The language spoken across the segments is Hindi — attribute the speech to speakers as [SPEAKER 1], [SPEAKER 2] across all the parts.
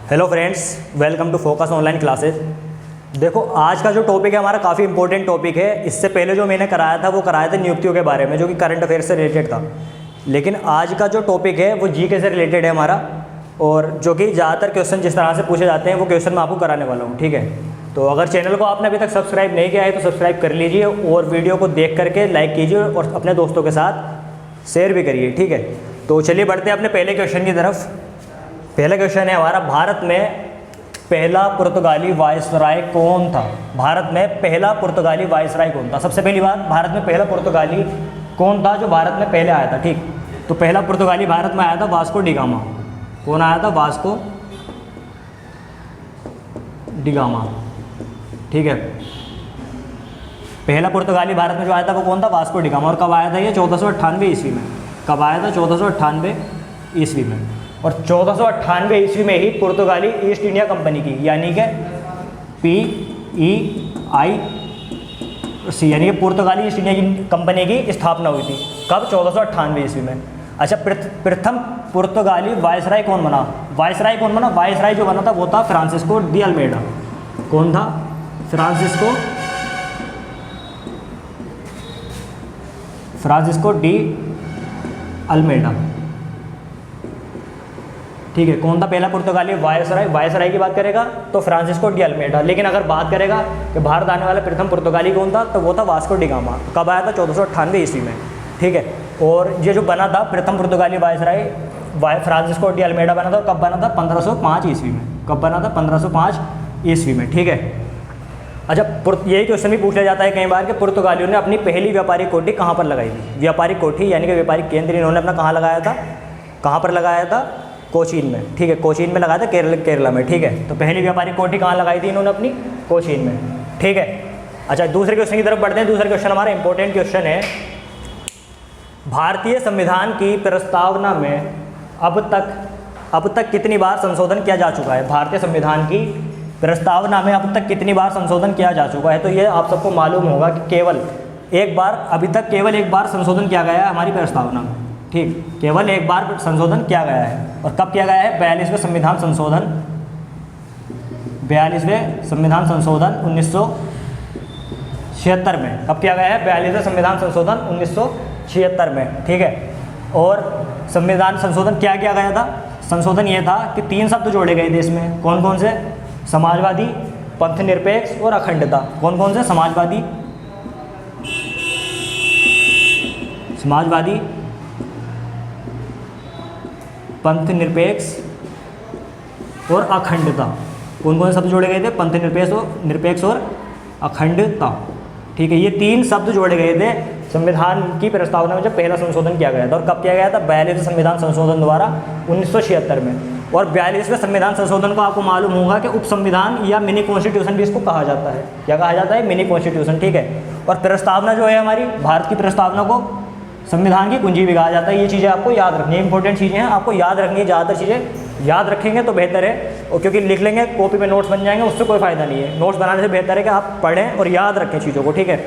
[SPEAKER 1] Hello friends, welcome to Focus online classes. देखो, आज का जो टॉपिक है हमारा काफ़ी इंपॉर्टेंट टॉपिक है। इससे पहले जो मैंने कराया था वो कराया था नियुक्तियों के बारे में, जो कि करंट अफेयर से रिलेटेड था। लेकिन आज का जो टॉपिक है वो जीके से रिलेटेड है हमारा, और जो कि ज़्यादातर क्वेश्चन जिस तरह से पूछे जाते हैं वो क्वेश्चन मैं आपको कराने वाला हूँ। ठीक है, तो अगर चैनल को आपने अभी तक सब्सक्राइब नहीं किया है तो सब्सक्राइब कर लीजिए, और वीडियो को देख करके लाइक कीजिए और अपने दोस्तों के साथ शेयर भी करिए। ठीक है, तो चलिए बढ़ते हैं अपने पहले क्वेश्चन की तरफ। पहला क्वेश्चन है हमारा, भारत में पहला पुर्तगाली वायसराय कौन था? भारत में पहला पुर्तगाली वायसराय कौन था? सबसे पहली बात, भारत में पहला पुर्तगाली कौन था जो भारत में पहले आया था? ठीक, तो पहला पुर्तगाली भारत में आया था वास्को डी गामा। कौन आया था? Vasco D gamma. ठीक है, पहला पुर्तगाली भारत में जो आया था वो कौन था? Vasco D gamma. और कब आया था ये? 1498 ईस्वी में। कब आया था? 1498 ईस्वी में। और 1498 ईस्वी में ही पुर्तगाली ईस्ट इंडिया कंपनी की, यानी कि PEIC, यानी कि पुर्तगाली ईस्ट इंडिया कंपनी की स्थापना हुई थी। कब? 1498 ईस्वी में। अच्छा, प्रथम पुर्तगाली वायसराय कौन बना? वायसराय कौन बना? वायसराय जो बना था वो था फ्रांसिस्को डी अल्मेडा। कौन था? Francisco de Almeida. ठीक है, कौन था पहला पुर्तगाली वायसराय? वायसराय की बात करेगा तो फ्रांसिस्को डी अल्मेडा। लेकिन अगर बात करेगा कि भारत आने वाला प्रथम पुर्तगाली कौन था, तो वो था वास्को डी गामा। कब आया था? 1498 ईस्वी में। ठीक है, और ये जो बना था प्रथम पुर्तगाली वायसराय फ्रांसिस्को डी अल्मेडा बना था, कब बना था? 1505 ईस्वी में। कब बना था? 1505 ईस्वी में। ठीक है, अच्छा, यही क्वेश्चन भी पूछ लिया जाता है कई बार कि पुर्तगालियों ने अपनी पहली व्यापारिक कोठी कहाँ पर लगाई थी? व्यापारिक कोठी यानी कि व्यापारिक केंद्र इन्होंने अपना कहाँ लगाया था? कहाँ पर लगाया था? कोचीन में। ठीक है, कोचीन में लगाया था, केरला में। ठीक है, तो पहली व्यापारिक कोठी कहाँ लगाई थी इन्होंने? अपनी कोचीन में। ठीक है, अच्छा, दूसरे क्वेश्चन की तरफ बढ़ते हैं। दूसरा क्वेश्चन हमारा इंपॉर्टेंट क्वेश्चन है, भारतीय संविधान की प्रस्तावना में अब तक कितनी बार संशोधन किया जा चुका है? भारतीय संविधान की प्रस्तावना में अब तक कितनी बार संशोधन किया जा चुका है? तो ये आप सबको मालूम होगा कि केवल एक बार, अभी तक केवल एक बार संशोधन किया गया है हमारी प्रस्तावना में। ठीक, केवल एक बार संशोधन किया गया है। और कब किया गया है? 42वें संविधान संशोधन 1976 में। कब किया गया है? 42वें संविधान संशोधन 1976 में। ठीक है, और संविधान संशोधन क्या किया गया था? संशोधन ये था कि 3 शब्द जोड़े गए थे इसमें। कौन कौन से? समाजवादी, पंथ निरपेक्ष और अखंडता। कौन कौन से? समाजवादी, पंथ निरपेक्ष और अखंडता। कौन कौन से शब्द जोड़े गए थे? पंथ निरपेक्ष और अखंडता। ठीक है, ये 3 शब्द जोड़े गए थे संविधान की प्रस्तावना में जब पहला संशोधन किया गया था। और कब किया गया था? 42वें संविधान संशोधन द्वारा 1976 में। और 42वें संविधान संशोधन को आपको मालूम होगा कि उप संविधान या मिनी कॉन्स्टिट्यूशन भी इसको कहा जाता है। क्या कहा जाता है? Mini constitution. ठीक है, और प्रस्तावना जो है हमारी, भारत की प्रस्तावना को संविधान की कुंजी भी कहा जाता है। ये चीज़ें आपको याद रखनी है, इंपॉर्टेंट चीज़ें हैं, आपको याद रखनी है। ज़्यादातर चीज़ें याद रखेंगे तो बेहतर है, और क्योंकि लिख लेंगे कॉपी में नोट्स बन जाएंगे, उससे कोई फ़ायदा नहीं है। नोट्स बनाने से बेहतर है कि आप पढ़ें और याद रखें चीज़ों को। ठीक है,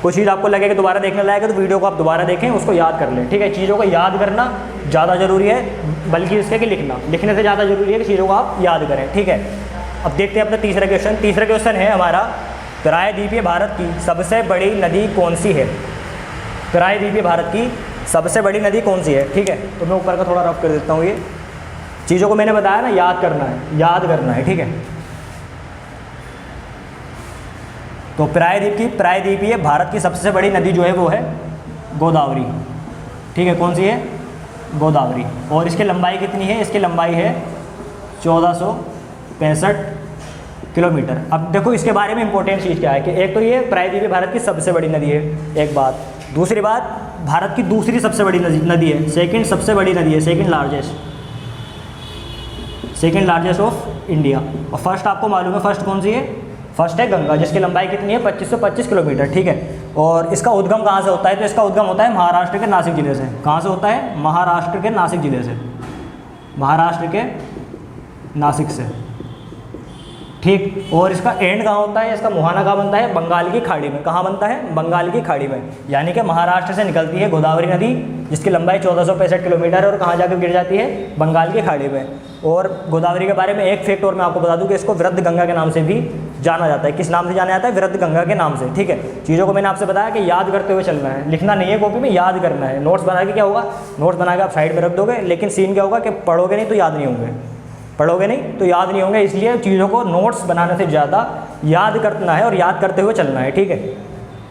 [SPEAKER 1] कुछ चीज़ आपको लगे कि दोबारा देखने लायक है तो वीडियो को आप दोबारा देखें, उसको याद कर लें। ठीक है, चीज़ों को याद करना ज़्यादा ज़रूरी है बल्कि इसके कि लिखने से ज़्यादा ज़रूरी है कि चीज़ों को आप याद करें। ठीक है, अब देखते हैं अपना तीसरा क्वेश्चन। तीसरा क्वेश्चन है हमारा, प्रायद्वीपीय भारत की सबसे बड़ी नदी कौन सी है? प्रायद्वीपीय भारत की सबसे बड़ी नदी कौन सी है? ठीक है, तो मैं ऊपर का थोड़ा रफ कर देता हूँ। ये चीज़ों को मैंने बताया ना, याद करना है। ठीक है, तो प्रायद्वीपीय भारत की सबसे बड़ी नदी जो है वो है गोदावरी। ठीक है, कौन सी है? गोदावरी। और इसकी लंबाई कितनी है? इसकी लंबाई है 1465 किलोमीटर। अब देखो इसके बारे में इंपॉर्टेंट चीज़ क्या है कि एक तो ये प्रायद्वीपीय भारत की सबसे बड़ी नदी है, एक बात। दूसरी बात, भारत की दूसरी सबसे बड़ी नदी है, सेकंड सबसे बड़ी नदी है, सेकंड लार्जेस्ट ऑफ इंडिया। और फर्स्ट आपको मालूम है, फर्स्ट कौन सी है? फर्स्ट है गंगा, जिसकी लंबाई कितनी है? 2525 किलोमीटर। ठीक है, और इसका उद्गम कहाँ से होता है? तो इसका उद्गम होता है महाराष्ट्र के नासिक जिले से। कहाँ से होता है? महाराष्ट्र के नासिक जिले से, महाराष्ट्र के नासिक से। ठीक, और इसका एंड कहाँ होता है? इसका मुहाना कहाँ बनता है? बंगाल की खाड़ी में। कहाँ बनता है? बंगाल की खाड़ी में। यानी कि महाराष्ट्र से निकलती है गोदावरी नदी, जिसकी लंबाई 1465 किलोमीटर है, और कहाँ जाकर गिर जाती है? बंगाल की खाड़ी में। और गोदावरी के बारे में एक फैक्ट और मैं आपको बता दूं कि इसको वृद्ध गंगा के नाम से भी जाना जाता है। किस नाम से जाना जाता है? वृद्ध गंगा के नाम से। ठीक है, चीज़ों को मैंने आपसे बताया कि याद करते हुए चलना है, लिखना नहीं है कॉपी में, याद करना है। नोट्स बना के क्या होगा, नोट्स बना के आप साइड में रख दोगे, लेकिन सीन क्या होगा कि पढ़ोगे नहीं तो याद नहीं होंगे, पढ़ोगे नहीं तो याद नहीं होंगे। इसलिए चीज़ों को नोट्स बनाने से ज़्यादा याद करना है और याद करते हुए चलना है। ठीक है,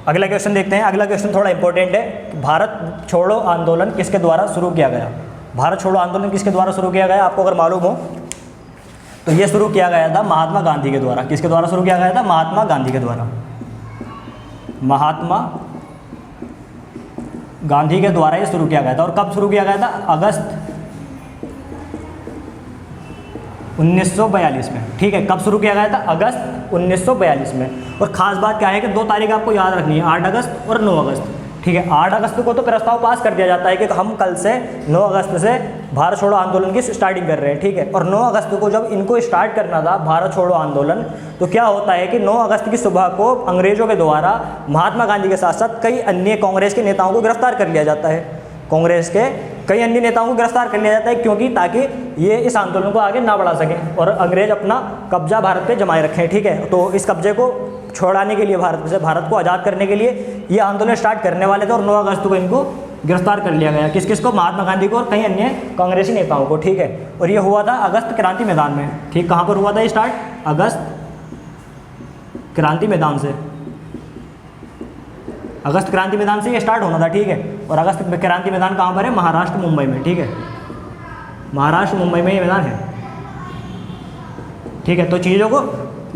[SPEAKER 1] अगला क्वेश्चन देखते हैं। अगला क्वेश्चन थोड़ा इंपॉर्टेंट है। भारत छोड़ो आंदोलन किसके द्वारा शुरू किया गया? भारत छोड़ो आंदोलन किसके द्वारा शुरू किया गया? आपको अगर मालूम हो तो ये शुरू किया गया था महात्मा गांधी के द्वारा। किसके द्वारा शुरू किया गया था? महात्मा गांधी के द्वारा। महात्मा गांधी के द्वारा ये शुरू किया गया था। और कब शुरू किया गया था? अगस्त 1942 में। ठीक है, कब शुरू किया गया था? अगस्त 1942 में। और ख़ास बात क्या है कि 2 तारीख आपको याद रखनी है, 8 अगस्त और 9 अगस्त। ठीक है, 8 अगस्त को तो प्रस्ताव पास कर दिया जाता है कि हम कल से 9 अगस्त से भारत छोड़ो आंदोलन की स्टार्टिंग कर रहे हैं। ठीक है, और 9 अगस्त को जब इनको स्टार्ट करना था भारत छोड़ो आंदोलन, तो क्या होता है कि 9 अगस्त की सुबह को अंग्रेज़ों के द्वारा महात्मा गांधी के साथ साथ कई अन्य कांग्रेस के नेताओं को गिरफ्तार कर लिया जाता है। कांग्रेस के कई अन्य नेताओं को गिरफ्तार कर लिया जाता है, क्योंकि ताकि ये इस आंदोलन को आगे ना बढ़ा सकें और अंग्रेज अपना कब्जा भारत पे जमाए रखें। ठीक है, तो इस कब्जे को छोड़ाने के लिए, भारत को आज़ाद करने के लिए ये आंदोलन स्टार्ट करने वाले थे। और 9 अगस्त को इनको गिरफ्तार कर लिया गया। किस किस को? महात्मा गांधी को और कई अन्य कांग्रेसी नेताओं को। ठीक है, और ये हुआ था अगस्त क्रांति मैदान में। ठीक, कहाँ पर हुआ था ये स्टार्ट? अगस्त क्रांति मैदान से। अगस्त क्रांति मैदान से ये स्टार्ट होना था। ठीक है, और अगस्त क्रांति मैदान कहाँ पर है? महाराष्ट्र, मुंबई में। ठीक है, महाराष्ट्र मुंबई में ये मैदान है। ठीक है, तो चीज़ों को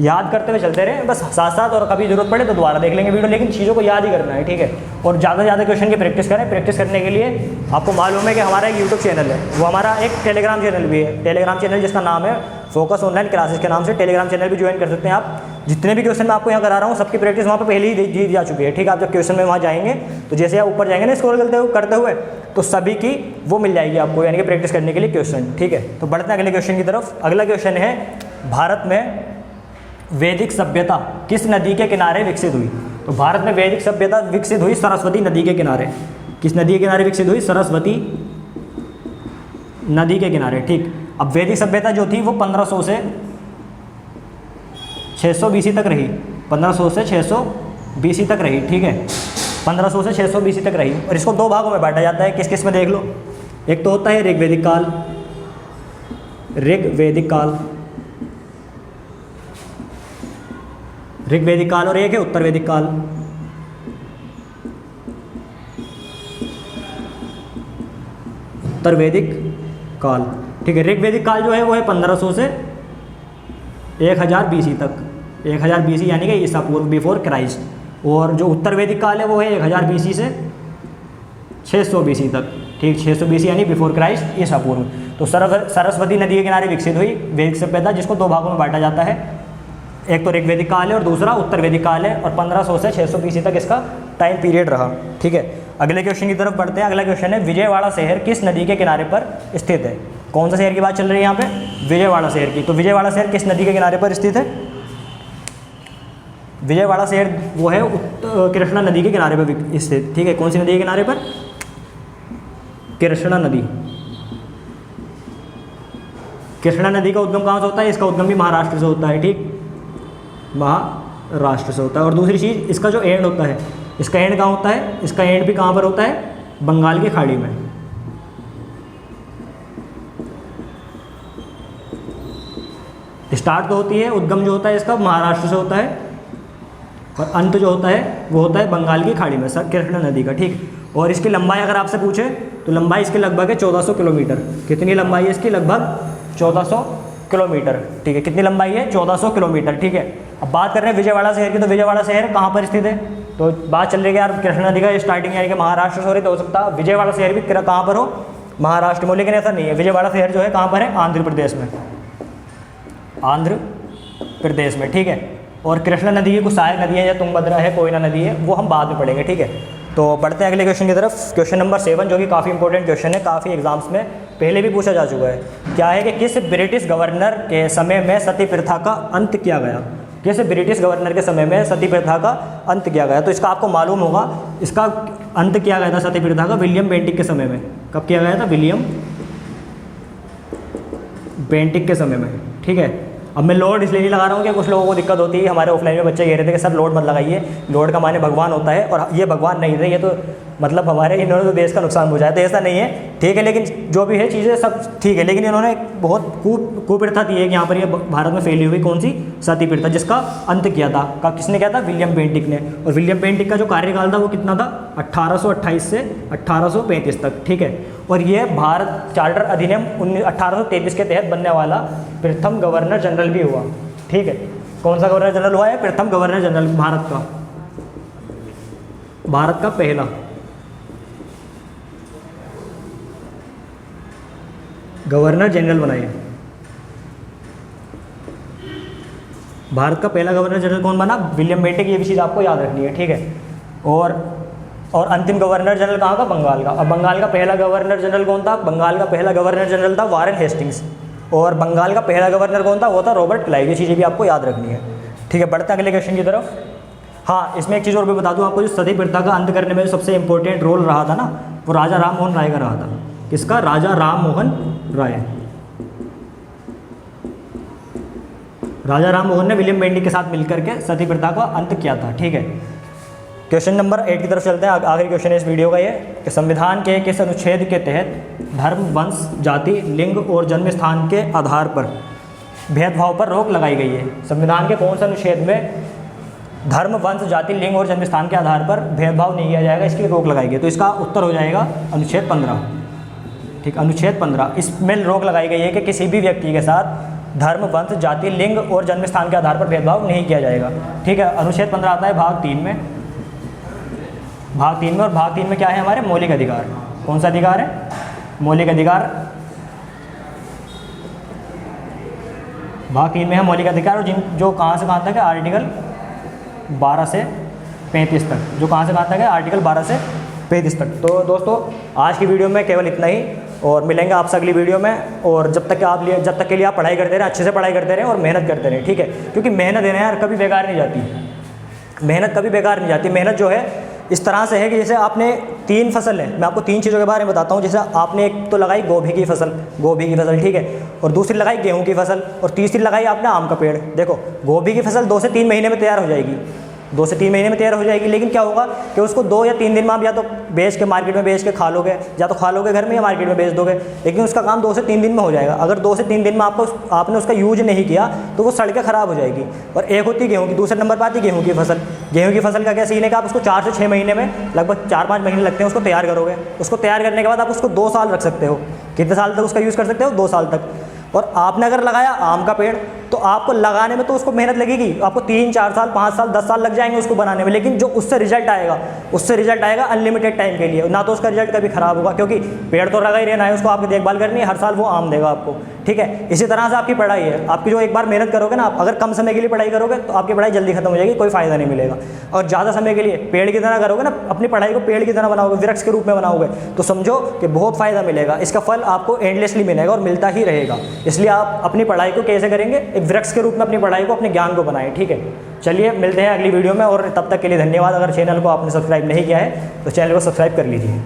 [SPEAKER 1] याद करते हुए चलते रहे बस साथ साथ, और कभी जरूरत पड़े तो दोबारा देख लेंगे वीडियो, लेकिन चीज़ों को याद ही करना है। ठीक है, और ज़्यादा से ज़्यादा क्वेश्चन की प्रैक्टिस करें। प्रैक्टिस करने के लिए आपको मालूम है कि हमारा एक यूट्यूब चैनल है, वो हमारा एक टेलीग्राम चैनल भी है। टेलीग्राम चैनल जिसका नाम है फोकस ऑनलाइन क्लासेस के नाम से। टेलीग्राम चैनल भी ज्वाइन कर सकते हैं आप। जितने भी क्वेश्चन मैं आपको यहाँ करा रहा हूँ सबकी प्रैक्टिस वहाँ पर पहले ही दी जा चुकी है। ठीक है, आप जब क्वेश्चन में वहाँ जाएंगे तो जैसे आप ऊपर जाएंगे ना स्क्रॉल करते हुए, तो सभी की वो मिल जाएगी आपको, यानी कि प्रैक्टिस करने के लिए क्वेश्चन। ठीक है, तो बढ़ते हैं अगले क्वेश्चन की तरफ। अगला क्वेश्चन है, भारत में वैदिक सभ्यता किस नदी के किनारे विकसित हुई? तो भारत में वैदिक सभ्यता विकसित हुई सरस्वती नदी के किनारे। किस नदी के किनारे विकसित हुई? सरस्वती नदी के किनारे। ठीक, अब वैदिक सभ्यता जो थी वो 1500 से 600 BC तक रही। 1500 से 600 BC तक रही। ठीक है, 1500 से 600 BC तक रही। और इसको 2 भागों में बांटा जाता है। किस किस में देख लो। एक तो होता है ऋग्वैदिक काल, ऋग्वैदिक काल, ऋग्वैदिक काल, और एक है उत्तर वैदिक काल। उत्तर वैदिक काल। ठीक है, ऋग्वैदिक काल जो है वो है 1500 से 1000 BC तक। 1000 BC यानी कि ईसा पूर्व, बिफोर क्राइस्ट। और जो उत्तर वैदिक काल है वो है 1000 BC से 600 BC तक। ठीक, 600 BC यानी बिफोर क्राइस्ट, ईसा पूर्व। तो सरस्वती नदी के किनारे विकसित हुई वैदिक सभ्यता, जिसको 2 भागों में बांटा जाता है। एक तो ऋग्वैदिक काल है और दूसरा उत्तर वैदिक काल है। और 1500 से 600 BC तक इसका टाइम पीरियड रहा। ठीक है, अगले क्वेश्चन की तरफ बढ़ते हैं। अगला क्वेश्चन है, विजयवाड़ा शहर किस नदी के किनारे पर स्थित है? कौन सा शहर की बात चल रही है यहाँ पे? विजयवाड़ा शहर की। तो विजयवाड़ा शहर किस नदी के किनारे पर स्थित है? विजयवाड़ा शहर वो है कृष्णा नदी के किनारे पर स्थित। ठीक है, कौन सी नदी के किनारे पर? कृष्णा नदी। कृष्णा नदी का उद्गम कहाँ से होता है? इसका उद्गम भी महाराष्ट्र से होता है। ठीक, महाराष्ट्र से होता है। और दूसरी चीज़, इसका जो एंड होता है, इसका एंड कहाँ होता है? इसका एंड भी कहाँ पर होता है? बंगाल की खाड़ी में। स्टार्ट तो होती है, उद्गम जो होता है इसका महाराष्ट्र से होता है, और अंत जो होता है वो होता है बंगाल की खाड़ी में, कृष्णा नदी का। ठीक, और इसकी लंबाई अगर आपसे पूछे तो लंबाई इसकी लगभग है 1400 किलोमीटर। कितनी लंबाई है इसकी? लगभग 1400 किलोमीटर। ठीक है, कितनी लंबाई है? 1400 किलोमीटर। ठीक है, अब बात कर रहे हैं विजयवाड़ा शहर की। तो विजयवाड़ा शहर कहाँ पर स्थित है? तो बात चल रही है यार कृष्णा नदी का स्टार्टिंग यानी कि महाराष्ट्र से हो रही, तो हो सकता है विजयवाड़ा शहर भी कहाँ पर हो? महाराष्ट्र में। लेकिन ऐसा नहीं है, विजयवाड़ा शहर जो है कहाँ पर है? आंध्र प्रदेश में। आंध्र प्रदेश में। ठीक है, और कृष्णा नदी की कुछ सहायक नदी है, या तुंगभद्रा है, कोयना नदी है, वो हम बाद में पढ़ेंगे। ठीक है, तो बढ़ते हैं अगले क्वेश्चन की तरफ। क्वेश्चन नंबर 7 जो कि काफ़ी इंपॉर्टेंट क्वेश्चन है, काफ़ी एग्जाम्स में पहले भी पूछा जा चुका है। क्या है कि किस ब्रिटिश गवर्नर के समय में सती प्रथा का अंत किया गया? किस ब्रिटिश गवर्नर के समय में सती प्रथा का अंत किया गया? तो इसका आपको मालूम होगा, इसका अंत किया गया था सती प्रथा का विलियम बेंटिक के समय में। कब किया गया था? विलियम बेंटिक के समय में, ठीक है। अब मैं लोड इसलिए नहीं लगा रहा हूँ कि कुछ लोगों को दिक्कत होती है, हमारे ऑफलाइन में बच्चे कह रहे थे कि सर लोड मत लगाइए, लोड का माने भगवान होता है, और ये भगवान नहीं थे, ये तो मतलब हमारे इन्होंने तो देश का नुकसान पहुँचाया, तो ऐसा नहीं है, ठीक है। लेकिन जो भी है चीज़ें सब ठीक है, लेकिन इन्होंने बहुत कुप्रथा दी है कि यहाँ पर ये भारत में फैली हुई कौन सी सती प्रथा, जिसका अंत किया था, किसने किया था, विलियम बेंटिक ने। और विलियम बेंटिक का जो कार्यकाल था वो कितना था, 1828 से 1835 तक, ठीक है। और ये भारत चार्टर अधिनियम 1833 के तहत बनने वाला प्रथम गवर्नर जनरल भी हुआ, ठीक है। कौन सा गवर्नर जनरल हुआ है, प्रथम गवर्नर जनरल भारत का पहला गवर्नर जनरल बनाया। भारत का पहला गवर्नर जनरल कौन बना, विलियम बेंटिक, ये भी चीज़ आपको याद रखनी है, ठीक है। और अंतिम गवर्नर जनरल कहाँ का, बंगाल का। अब बंगाल का पहला गवर्नर जनरल कौन था, बंगाल का पहला गवर्नर जनरल था वारेन हेस्टिंग्स, और बंगाल का पहला गवर्नर कौन था, वो था रॉबर्ट क्लाइव। ये चीज़ें भी आपको याद रखनी है, ठीक है। बढ़ते हैं अगले क्वेश्चन की तरफ। हाँ, इसमें एक चीज़ और भी बता दूँ आपको, जो सती प्रथा का अंत करने में जो सबसे इंपॉर्टेंट रोल रहा था ना, वो राजा राम मोहन राय का रहा था। किसका, राजा राम मोहन राय। राजा राम मोहन ने विलियम बेंटिक के साथ मिलकर के सती प्रथा का अंत किया था, ठीक है। क्वेश्चन नंबर 8 की तरफ चलते हैं। आखिरी क्वेश्चन है इस वीडियो का ये, कि संविधान के किस अनुच्छेद के तहत धर्म, वंश, जाति, लिंग और जन्म स्थान के आधार पर भेदभाव पर रोक लगाई गई है। संविधान के कौन से अनुच्छेद में धर्म, वंश, जाति, लिंग और जन्म स्थान के आधार पर भेदभाव नहीं किया जाएगा, इसकी रोक लगाई गई। तो इसका उत्तर हो जाएगा अनुच्छेद 15, ठीक। अनुच्छेद 15, इसमें रोक लगाई गई है कि किसी भी व्यक्ति के साथ धर्म, वंश, जाति, लिंग और जन्म स्थान के आधार पर भेदभाव नहीं किया जाएगा, ठीक है। अनुच्छेद 15 आता है भाग 3 में, और भाग 3 में क्या है हमारे, मौलिक अधिकार। कौन सा अधिकार है, मौलिक अधिकार। भाग 3 में है मौलिक अधिकार, और जो कहाँ से कहाँ तक है, आर्टिकल 12 से 35 तक, जो कहाँ से कहाँ तक है, आर्टिकल 12 से 35 तक। तो दोस्तों आज की वीडियो में केवल इतना ही, और मिलेंगे आपसे अगली वीडियो में। और जब तक के लिए आप पढ़ाई करते रहें, अच्छे से पढ़ाई करते रहें और मेहनत करते रहें, ठीक है। क्योंकि मेहनत है ना यार, कभी बेकार नहीं जाती, मेहनत कभी बेकार नहीं जाती। मेहनत जो है इस तरह से है कि जैसे आपने 3 फसल है, मैं आपको 3 चीज़ों के बारे में बताता हूँ। जैसे आपने एक तो लगाई गोभी की फसल, ठीक है, और दूसरी लगाई गेहूं की फसल, और तीसरी लगाई आपने आम का पेड़। देखो गोभी की फसल 2 से 3 महीने में तैयार हो जाएगी, 2 से 3 महीने में तैयार हो जाएगी। लेकिन क्या होगा कि उसको 2 या 3 दिन में आप या तो बेच के मार्केट में बेच के खा लोगे, या तो खा लोगे घर में या मार्केट में बेच दोगे, लेकिन उसका काम 2 से 3 दिन में हो जाएगा। अगर 2 से 3 दिन में आपने उसका यूज नहीं किया तो वो सड़ के ख़राब हो जाएगी। और एक होती है गेहूँ की, दूसरे नंबर पर आती है गेहूँ की फसल। गेहूँ की फसल का क्या सीन है कि आप उसको 4 से 6 महीने में, लगभग 4-5 महीने लगते हैं उसको तैयार करोगे। उसको तैयार करने के बाद आप उसको 2 साल रख सकते हो। कितने साल तक उसका यूज़ कर सकते हो, 2 साल तक। और आपने अगर लगाया आम का पेड़, तो आपको लगाने में तो उसको मेहनत लगेगी, आपको 3, 4 साल, 5 साल, 10 साल लग जाएंगे उसको बनाने में, लेकिन जो उससे रिजल्ट आएगा अनलिमिटेड टाइम के लिए। ना तो उसका रिजल्ट कभी खराब होगा, क्योंकि पेड़ तो लगा ही रहना है, उसको आपकी देखभाल करनी है, हर साल वो आम देगा आपको, ठीक है। इसी तरह से आपकी पढ़ाई है, आपकी जो एक बार मेहनत करोगे ना, आप अगर कम समय के लिए पढ़ाई करोगे तो आपकी पढ़ाई जल्दी खत्म हो जाएगी, कोई फायदा नहीं मिलेगा। और ज़्यादा समय के लिए पेड़ की तरह करोगे ना, अपनी पढ़ाई को पेड़ की तरह बनाओगे, वृक्ष के रूप में बनाओगे, तो समझो कि बहुत फ़ायदा मिलेगा। इसका फल आपको एंडलेसली मिलेगा और मिलता ही रहेगा। इसलिए आप अपनी पढ़ाई को कैसे करेंगे, एक वृक्ष के रूप में अपनी पढ़ाई को, अपने ज्ञान को बनाएं, ठीक है। चलिए मिलते हैं अगली वीडियो में, और तब तक के लिए धन्यवाद। अगर चैनल को आपने सब्सक्राइब नहीं किया है तो चैनल को सब्सक्राइब कर लीजिए।